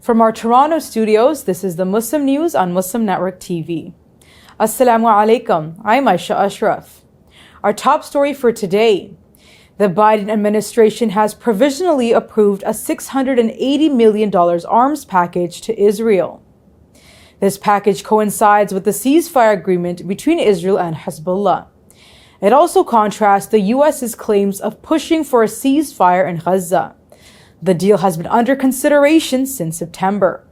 From our Toronto studios, this is the Muslim News on Muslim Network TV. Assalamu alaikum, I'm Aishah Ashraf. Our top story for today. The Biden administration has provisionally approved a $680 million arms package to Israel. This package coincides with the ceasefire agreement between Israel and Hezbollah. It also contrasts the U.S.'s claims of pushing for a ceasefire in Gaza. The deal has been under consideration since September.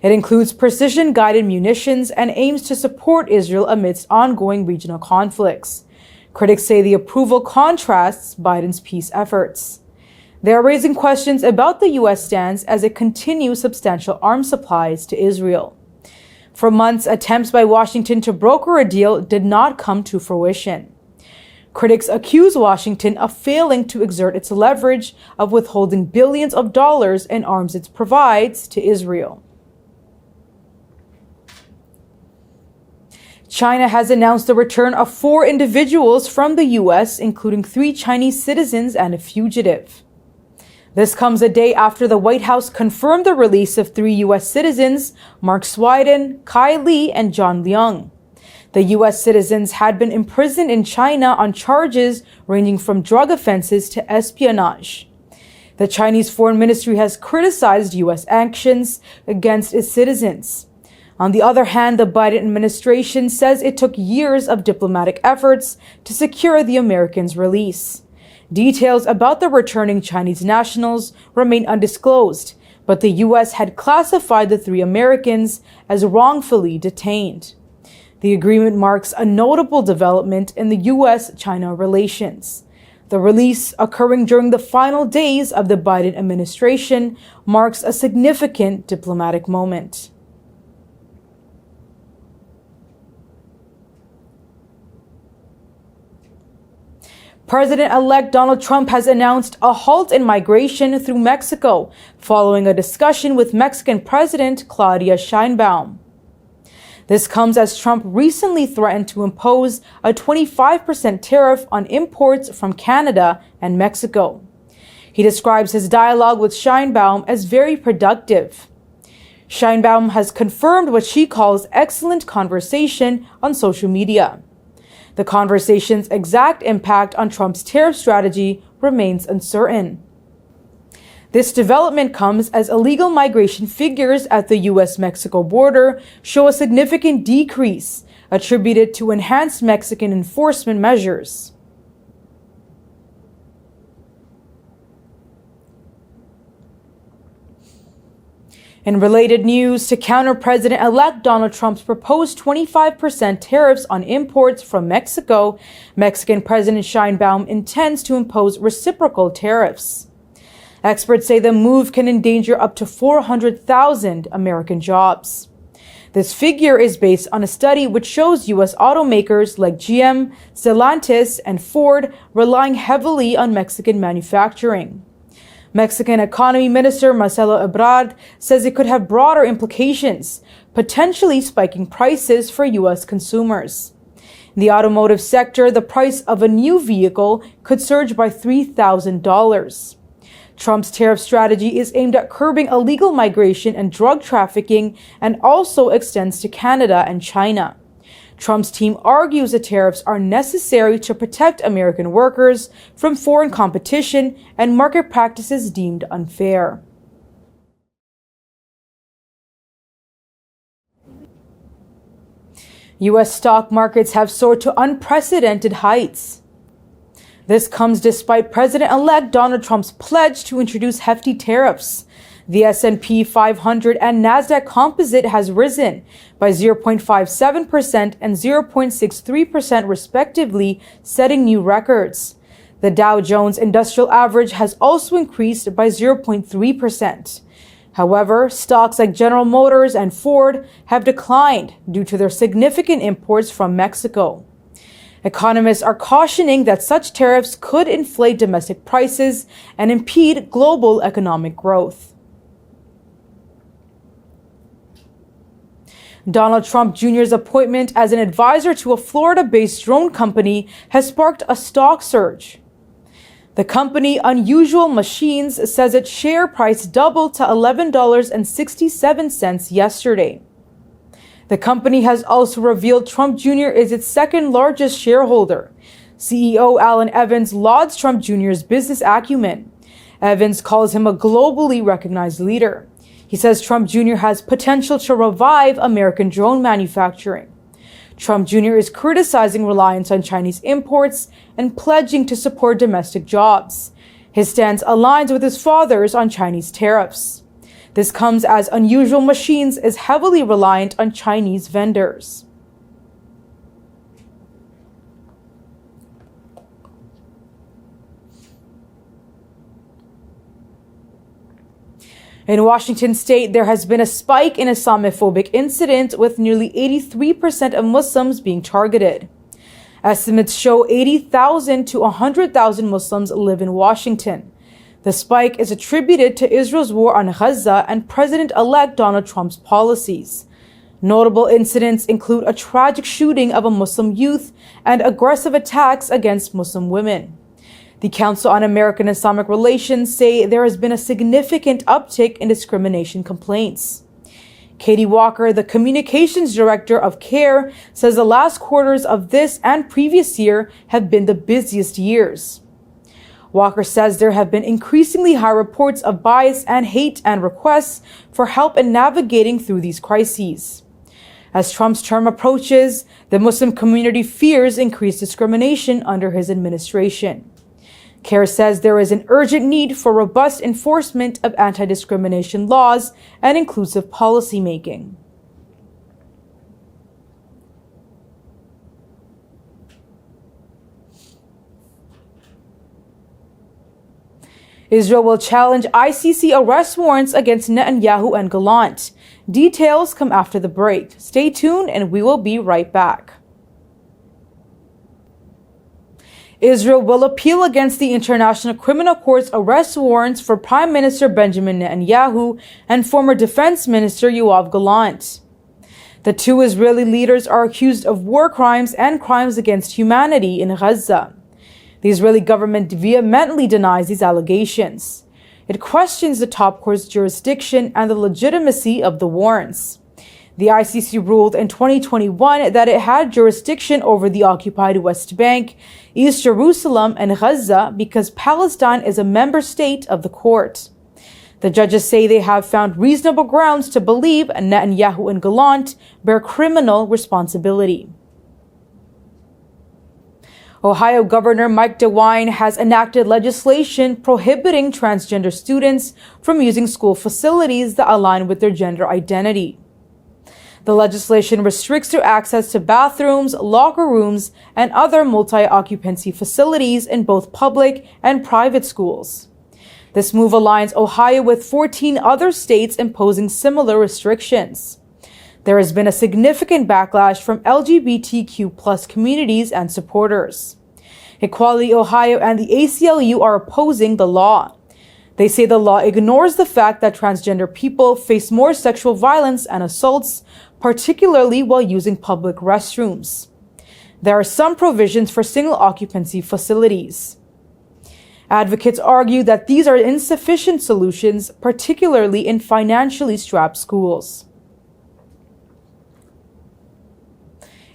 It includes precision-guided munitions and aims to support Israel amidst ongoing regional conflicts. Critics say the approval contrasts Biden's peace efforts. They are raising questions about the U.S. stance as it continues substantial arms supplies to Israel. For months, attempts by Washington to broker a deal did not come to fruition. Critics accuse Washington of failing to exert its leverage of withholding billions of dollars in arms it provides to Israel. China has announced the return of 4 individuals from the U.S., including 3 Chinese citizens and a fugitive. This comes a day after the White House confirmed the release of 3 U.S. citizens, Mark Swiden, Kai Li, and John Leung. The U.S. citizens had been imprisoned in China on charges ranging from drug offenses to espionage. The Chinese Foreign Ministry has criticized U.S. actions against its citizens. On the other hand, the Biden administration says it took years of diplomatic efforts to secure the Americans' release. Details about the returning Chinese nationals remain undisclosed, but the U.S. had classified the 3 Americans as wrongfully detained. The agreement marks a notable development in the U.S.-China relations. The release, occurring during the final days of the Biden administration, marks a significant diplomatic moment. President-elect Donald Trump has announced a halt in migration through Mexico following a discussion with Mexican President Claudia Sheinbaum. This comes as Trump recently threatened to impose a 25% tariff on imports from Canada and Mexico. He describes his dialogue with Sheinbaum as very productive. Sheinbaum has confirmed what she calls excellent conversation on social media. The conversation's exact impact on Trump's tariff strategy remains uncertain. This development comes as illegal migration figures at the U.S.-Mexico border show a significant decrease, attributed to enhanced Mexican enforcement measures. In related news, to counter President-elect Donald Trump's proposed 25% tariffs on imports from Mexico, Mexican President Sheinbaum intends to impose reciprocal tariffs. Experts say the move can endanger up to 400,000 American jobs. This figure is based on a study which shows U.S. automakers like GM, Stellantis, and Ford relying heavily on Mexican manufacturing. Mexican Economy Minister Marcelo Ebrard says it could have broader implications, potentially spiking prices for U.S. consumers. In the automotive sector, the price of a new vehicle could surge by $3,000. Trump's tariff strategy is aimed at curbing illegal migration and drug trafficking and also extends to Canada and China. Trump's team argues the tariffs are necessary to protect American workers from foreign competition and market practices deemed unfair. U.S. stock markets have soared to unprecedented heights. This comes despite President-elect Donald Trump's pledge to introduce hefty tariffs. The S&P 500 and NASDAQ Composite has risen by 0.57% and 0.63% respectively, setting new records. The Dow Jones Industrial Average has also increased by 0.3%. However, stocks like General Motors and Ford have declined due to their significant imports from Mexico. Economists are cautioning that such tariffs could inflate domestic prices and impede global economic growth. Donald Trump Jr.'s appointment as an advisor to a Florida-based drone company has sparked a stock surge. The company Unusual Machines says its share price doubled to $11.67 yesterday. The company has also revealed Trump Jr. is its second largest shareholder. CEO Alan Evans lauds Trump Jr.'s business acumen. Evans calls him a globally recognized leader. He says Trump Jr. has potential to revive American drone manufacturing. Trump Jr. is criticizing reliance on Chinese imports and pledging to support domestic jobs. His stance aligns with his father's on Chinese tariffs. This comes as Unusual Machines is heavily reliant on Chinese vendors. In Washington state, there has been a spike in Islamophobic incidents with nearly 83% of Muslims being targeted. Estimates show 80,000 to 100,000 Muslims live in Washington. The spike is attributed to Israel's war on Gaza and President-elect Donald Trump's policies. Notable incidents include a tragic shooting of a Muslim youth and aggressive attacks against Muslim women. The Council on American Islamic Relations say there has been a significant uptick in discrimination complaints. Katie Walker, the communications director of CARE, says the last quarters of this and previous year have been the busiest years. Walker says there have been increasingly high reports of bias and hate and requests for help in navigating through these crises. As Trump's term approaches, the Muslim community fears increased discrimination under his administration. CARE says there is an urgent need for robust enforcement of anti-discrimination laws and inclusive policymaking. Israel will challenge ICC arrest warrants against Netanyahu and Gallant. Details come after the break. Stay tuned and we will be right back. Israel will appeal against the International Criminal Court's arrest warrants for Prime Minister Benjamin Netanyahu and former Defense Minister Yoav Gallant. The two Israeli leaders are accused of war crimes and crimes against humanity in Gaza. The Israeli government vehemently denies these allegations. It questions the top court's jurisdiction and the legitimacy of the warrants. The ICC ruled in 2021 that it had jurisdiction over the occupied West Bank, East Jerusalem, and Gaza because Palestine is a member state of the court. The judges say they have found reasonable grounds to believe Netanyahu and Gallant bear criminal responsibility. Ohio Governor Mike DeWine has enacted legislation prohibiting transgender students from using school facilities that align with their gender identity. The legislation restricts their access to bathrooms, locker rooms, and other multi-occupancy facilities in both public and private schools. This move aligns Ohio with 14 other states imposing similar restrictions. There has been a significant backlash from LGBTQ+ communities and supporters. Equality Ohio and the ACLU are opposing the law. They say the law ignores the fact that transgender people face more sexual violence and assaults, particularly while using public restrooms. There are some provisions for single occupancy facilities. Advocates argue that these are insufficient solutions, particularly in financially strapped schools.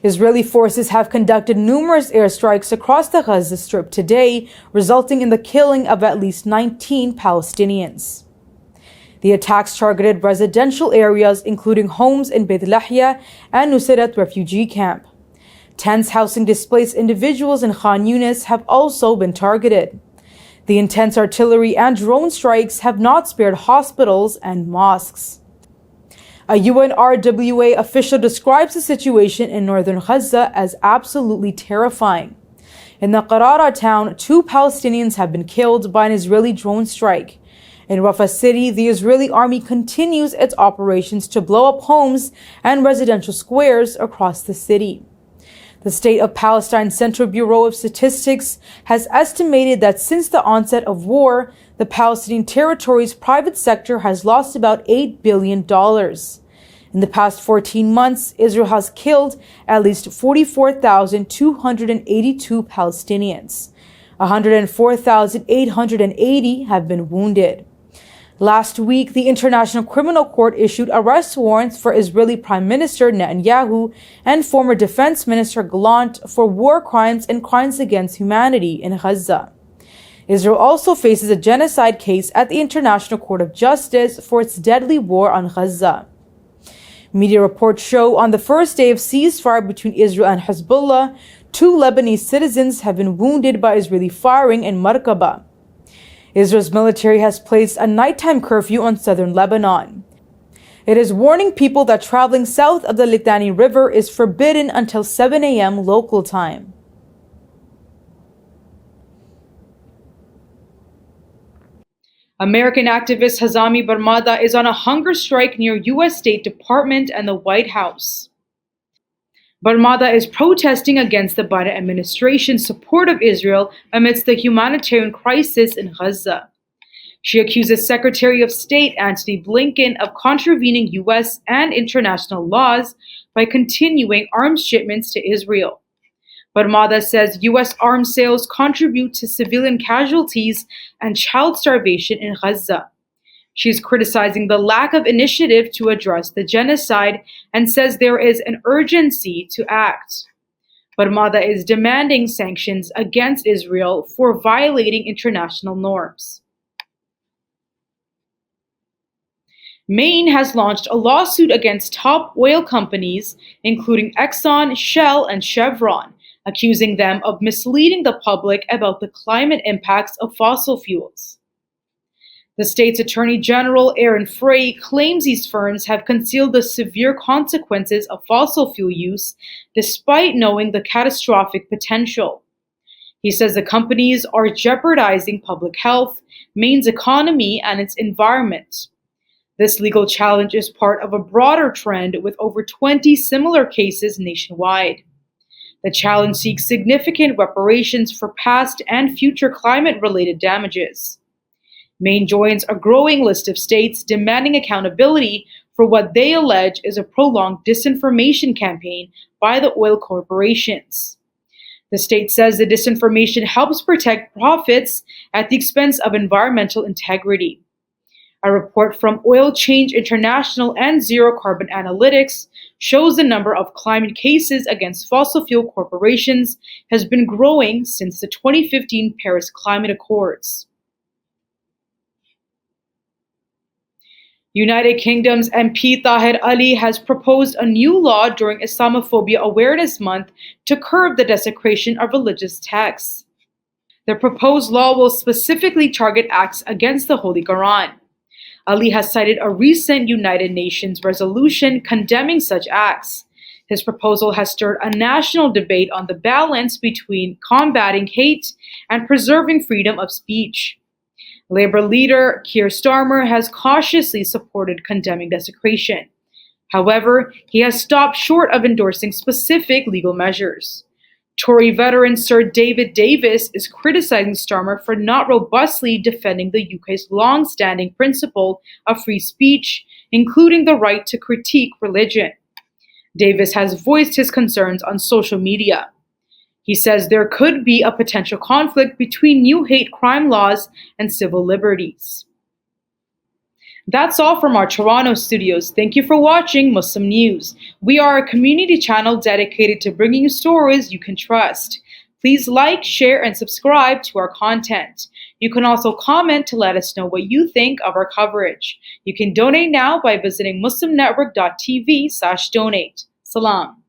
Israeli forces have conducted numerous airstrikes across the Gaza Strip today, resulting in the killing of at least 19 Palestinians. The attacks targeted residential areas, including homes in Beit Lahya and Nusayrat refugee camp. Tents housing displaced individuals in Khan Yunis have also been targeted. The intense artillery and drone strikes have not spared hospitals and mosques. A UNRWA official describes the situation in northern Gaza as absolutely terrifying. In the Qarara town, 2 Palestinians have been killed by an Israeli drone strike. In Rafah City, the Israeli army continues its operations to blow up homes and residential squares across the city. The State of Palestine Central Bureau of Statistics has estimated that since the onset of war, the Palestinian territory's private sector has lost about $8 billion. In the past 14 months, Israel has killed at least 44,282 Palestinians. 104,880 have been wounded. Last week, the International Criminal Court issued arrest warrants for Israeli Prime Minister Netanyahu and former Defense Minister Gallant for war crimes and crimes against humanity in Gaza. Israel also faces a genocide case at the International Court of Justice for its deadly war on Gaza. Media reports show on the first day of ceasefire between Israel and Hezbollah, 2 Lebanese citizens have been wounded by Israeli firing in Markaba. Israel's military has placed a nighttime curfew on southern Lebanon. It is warning people that traveling south of the Litani River is forbidden until 7 a.m. local time. American activist Hazami Barmada is on a hunger strike near U.S. State Department and the White House. Barmada is protesting against the Biden administration's support of Israel amidst the humanitarian crisis in Gaza. She accuses Secretary of State Antony Blinken of contravening U.S. and international laws by continuing arms shipments to Israel. Barmada says U.S. arms sales contribute to civilian casualties and child starvation in Gaza. She is criticizing the lack of initiative to address the genocide and says there is an urgency to act. Barmada is demanding sanctions against Israel for violating international norms. Maine has launched a lawsuit against top oil companies, including Exxon, Shell, and Chevron, accusing them of misleading the public about the climate impacts of fossil fuels. The state's Attorney General, Aaron Frey, claims these firms have concealed the severe consequences of fossil fuel use despite knowing the catastrophic potential. He says the companies are jeopardizing public health, Maine's economy, and its environment. This legal challenge is part of a broader trend with over 20 similar cases nationwide. The challenge seeks significant reparations for past and future climate-related damages. Maine joins a growing list of states demanding accountability for what they allege is a prolonged disinformation campaign by the oil corporations. The state says the disinformation helps protect profits at the expense of environmental integrity. A report from Oil Change International and Zero Carbon Analytics shows the number of climate cases against fossil fuel corporations has been growing since the 2015 Paris Climate Accords. United Kingdom's MP Tahir Ali has proposed a new law during Islamophobia Awareness Month to curb the desecration of religious texts. The proposed law will specifically target acts against the Holy Quran. Ali has cited a recent United Nations resolution condemning such acts. His proposal has stirred a national debate on the balance between combating hate and preserving freedom of speech. Labour leader Keir Starmer has cautiously supported condemning desecration. However, he has stopped short of endorsing specific legal measures. Tory veteran Sir David Davis is criticizing Starmer for not robustly defending the UK's long-standing principle of free speech, including the right to critique religion. Davis has voiced his concerns on social media. He says there could be a potential conflict between new hate crime laws and civil liberties. That's all from our Toronto studios. Thank you for watching Muslim News. We are a community channel dedicated to bringing you stories you can trust. Please like, share, and subscribe to our content. You can also comment to let us know what you think of our coverage. You can donate now by visiting muslimnetwork.tv/donate. Salam.